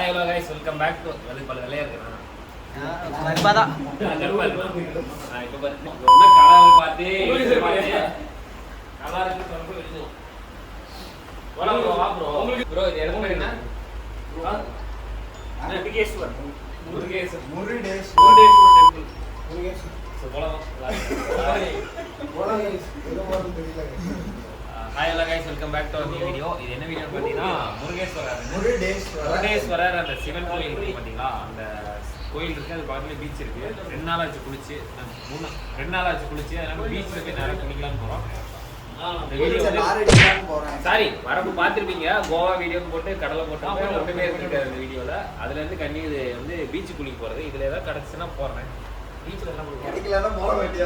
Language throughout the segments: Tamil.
Hi hello guys welcome back to பல வேலையா இருக்கேன் இப்பதான் இப்போ பாருங்க கலர் பார்த்து நல்லா இருக்கு சொல்லிட்டு வெளியும் போலாம் ப்ரோ வா ப்ரோ ப்ரோ இது எடுக்க போறீங்க முருகேஸ்வர் டெம்பிள் சோ போலாம் hi hello guys welcome back to our new video. இது என்ன வீடியோன்னு பார்த்தீங்கன்னா முருடேஸ்வரர் அந்த சிவன் கோயில் இருக்கு பார்த்தீங்களா, அந்த கோயில் இருக்குது. அது பக்கத்துல பீச் இருக்குது. 2 நாள் ஆச்சு குளிச்சு, 2 நாள் ஆச்சு குளிச்சு. அதனால பீச்சில் போய் நேரம் குளிக்கலாம்னு போகிறோம். இந்த வீடியோ சாரி வரப்பு பார்த்துருப்பீங்க, கோவா வீடியோன்னு போட்டு கடலை போட்டு ஒன்றுமே இருக்காது இந்த வீடியோவில். அதுலேருந்து கண்ணி இது வந்து பீச்சு குளிக்க போகிறது. இதில் ஏதாவது கிடச்சுன்னா போடுறேன். பீச்சில் என்ன பண்ணுவோம் போட வேண்டியா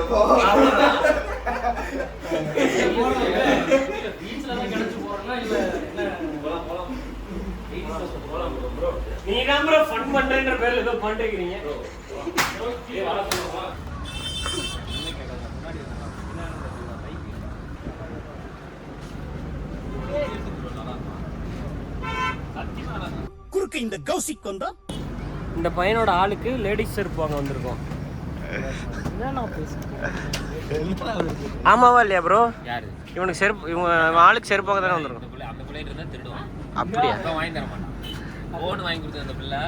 நீ தான் ப்ரோ ஃபன் பண்றேன்ற பேர்ல ஏதோ பண்ணிருக்கீங்க. குறுக்கு இந்த கௌசிக் வந்தா இந்த பையனோட ஆளுக்கு லேடிஸ் செருப்பு வாங்க வந்திருக்கோம். ஆமாவா இல்லையா ப்ரோ? யாரு இவனுக்கு செருப்பு, இவங்க ஆளுக்கு செருப்பு வாங்க தானே வந்திருக்கோம். அந்த பிள்ளைகிட்ட இருந்தால் திருடுவான். அப்படியா? அப்போ வாங்கி தர மாட்டான். ஃபோன் வாங்கி கொடுத்தது அந்த பிள்ளை,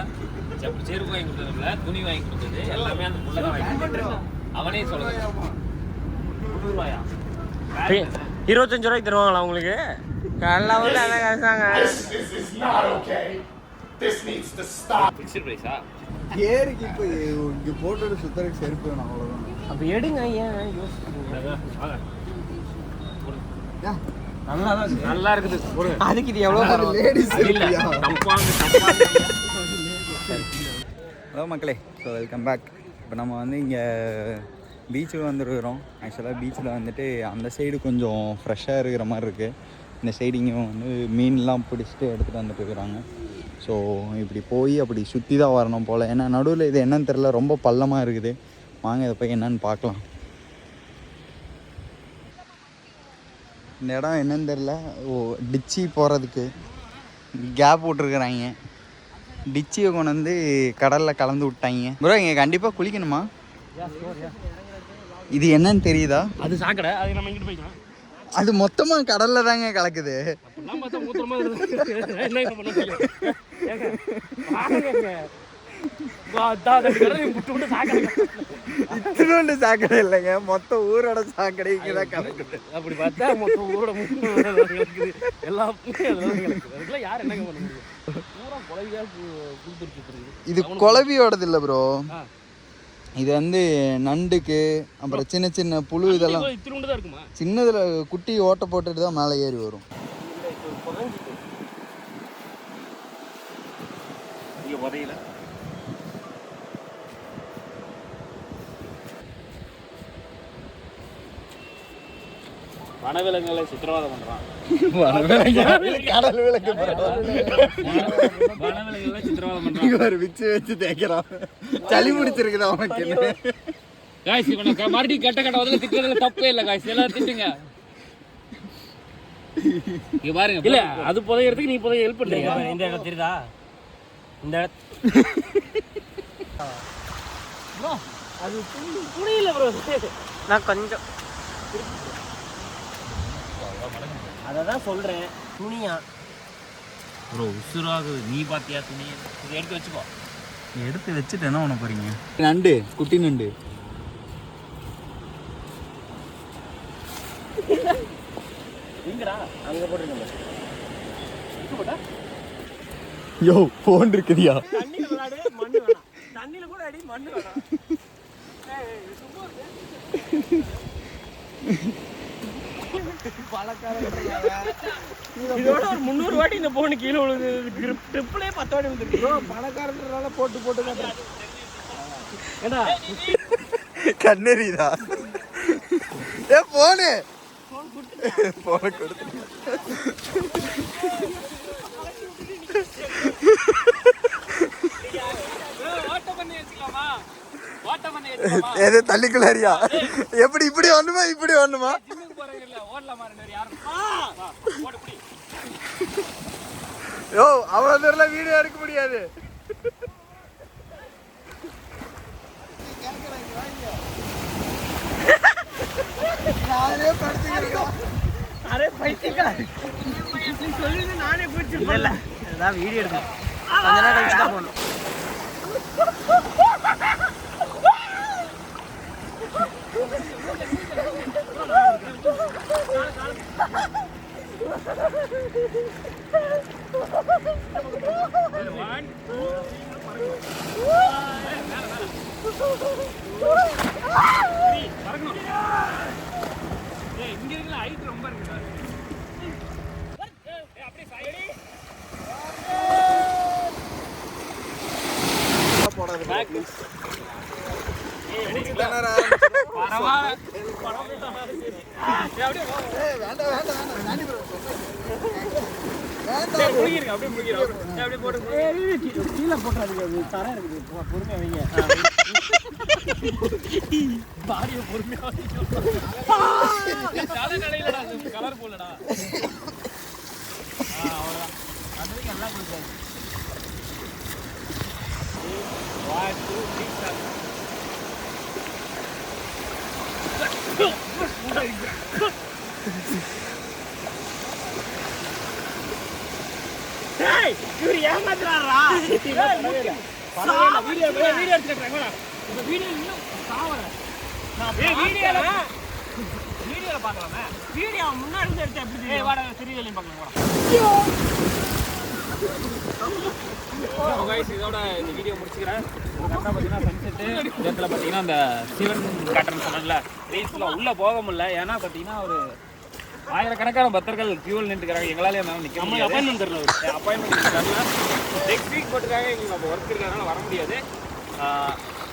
செருப்பு வாங்கி கொடுத்தது பிள்ளை, துணி வாங்கி கொடுத்தது எல்லாமே அந்த பிள்ளை தான் வாங்கி கொடுத்துருக்கான். அவனே சொல்லுது 100 ரூபாயா 25 ரூபாய்க்கு தருவாங்களா உங்களுக்கு? எல்லாம் வந்து அதான் காசாங்க. ஃபிக்ஸ்ட் பிரைஸா? ஏருக்கு இப்போ இங்கே போட்டு சுத்தருக்கு செருப்பு வேணும், அவ்வளோதான். அப்போ எடுங்க, ஏன் யோசிக்கிறீங்க? நல்லா இருக்குது. அதுக்கு இது எவ்வளோ லேடிஸ் ஹலோ மக்களே, ஸோ வெல்கம் பேக். இப்போ நம்ம வந்து இங்கே பீச்சுக்கு வந்துருக்கிறோம். ஆக்சுவலாக பீச்சில் வந்துட்டு அந்த சைடு கொஞ்சம் ஃப்ரெஷ்ஷாக இருக்கிற மாதிரி இருக்குது. இந்த சைடு இங்கேயும் வந்து மீன்லாம் பிடிச்சிட்டு எடுத்துகிட்டு வந்துட்டு இருக்கிறாங்க. ஸோ இப்படி போய் அப்படி சுற்றி தான் வரணும் போல். ஏன்னா நடுவில் இது என்னன்னு தெரில, ரொம்ப பள்ளமாக இருக்குது. வாங்க இதை போய் என்னன்னு பார்க்கலாம். இந்த இடம் என்னன்னு தெரில. டிச்சி போகிறதுக்கு கேப் விட்ருக்குறாங்க. டிச்சியை கொண்டு வந்து கடலில் கலந்து விட்டாங்க. ப்ரோ இங்கே கண்டிப்பாக குளிக்கணுமா? இது என்னன்னு தெரியுதா? அது சாக்கடை, அது நம்ம இங்கிட்டு போய்க்கலாம். அது மொத்தமாக கடலில் தாங்க கலக்குது. இத்தினோண்டு சாக்கடை இல்லைங்க, மொத்த ஊரோட சாக்கடை இங்கே தான் கலக்குது. அப்படி பார்த்தா மொத்த ஊரோட எல்லாம் யார் என்ன பண்ண முடியும்? பூரா குழவியா கொடுத்துருக்கு. இது குழவியோடது இல்லை ப்ரோ, இது வந்து நண்டுக்கு அப்புறம் சின்ன சின்ன புழு இதெல்லாம் இத்தினோண்டு தான் இருக்குமா? சின்னதில் குட்டி ஓட்டை போட்டுட்டு தான் மேலே ஏறி வரும். இங்கே உதையில வனவிலங்குகளை சித்திரவதை பண்றான். கடல் விளக்கு வனவிலங்குகளை சித்திரவதை பண்றான். ஒரு விச்சு வச்சு தேய்க்கிறான். சளி பிடிச்சிருக்குது அவனுக்கு. காய்ஸ் இவனை மறுபடியும் கட்ட வந்து திட்டுறதுல தப்பே இல்லை. காய்ஸ் எல்லாம் திட்டுங்க. இங்க பாருங்க, இல்ல அது புதையறதுக்கு நீ புதைய ஹெல்ப் பண்றீங்க. இந்த இடம் தெரியுதா? இந்த ப்ரோ அது புரியல ப்ரோ. நான் கொஞ்சம் அததான் சொல்றேன். துணியா ப்ரோ உசுராகுது. நீ பாத்தியா துணி? இதை எடுத்து வச்சுக்கோ. எடுத்து வச்சுட்டு என்ன பண்ண போறீங்க? நண்டு, குட்டி நண்டு. எங்கடா? அங்க போட்டுருங்க. யோ போன் இருக்குதியா? தண்ணில விளையாடு, மண்ணு வேணாம். தண்ணில கூட அடி, மண்ணு வேணாம். இதோட ஒரு 300 வாட்டி இந்த போன் கீழே விழுது. ட்ரிப்ளே 10 வாட்டி விழுந்துருக்கு. பணக்காரனால போட்டு போட்டு ஏண்டா கண்ணெறிதா? ஏ போனு போன கொடுத்து எது தள்ளிக்குள்ளாரியா? எப்படி இப்படி ஒண்ணுமா இப்படி ஒண்ணுமா? யோ அவ்வளோ தூரம் வீடியோ எடுக்க முடியாது. அரே பைத்தியக்கார சொல்லி நானே போயிட்டு இல்ல அதான் வீடியோ எடுக்கணும். கொஞ்ச நேரம் கழிச்சு தான் போகணும். இங்க இருக்கிற ஹைட் ரொம்ப இருக்கு. கலர் போலடா நல்லா கொடுத்தாரு. இவர் ஏமாத்துறாரா? வீடியோ எடுத்துக்கிட்டாங்க. வீடியோ இன்னும் சாவல. வீடியோல பார்க்கலாமே. வீடியோ முன்னாடி இருந்து எடுத்து எப்படி? ஏய் வாடா சீரியலையும் பார்க்கலாம் வாடா. गाइस இதோட இந்த வீடியோ முடிச்சுக்கிறேன். கரெக்டாக பார்த்தீங்கன்னா சன்செட்டு இடத்துல பார்த்தீங்கன்னா அந்த சிவன் காட்டுறேன்னு சொன்னேன்ல ரீல்ஸில் உள்ளே போக முடியல. ஏன்னா பார்த்தீங்கன்னா ஒரு ஆயிரக்கணக்கான பக்தர்கள் கியூவில் நின்றுக்கிறாங்க. எங்களாலே மேம் நிற்க முடியாது. அப்பாயின்மெண்ட் தரல. அப்பாயின்மெண்ட் தரல. நெக்ஸ்ட் வீக் போட்டுக்காக எங்களுக்கு அப்போ ஒர்க் இருக்கிறதுனால வர முடியாது.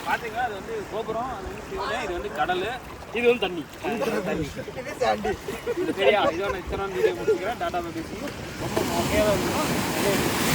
பார்த்தீங்கன்னா அது வந்து கோபுரம், அது வந்து சிவன், இது வந்து கடல், இது வந்து தண்ணி. சரியா இதோட இத்தனை வீடியோ முடிச்சுக்கிறேன். டாடா பேசி ரொம்ப மொக்கையாக தான் இருக்கும்.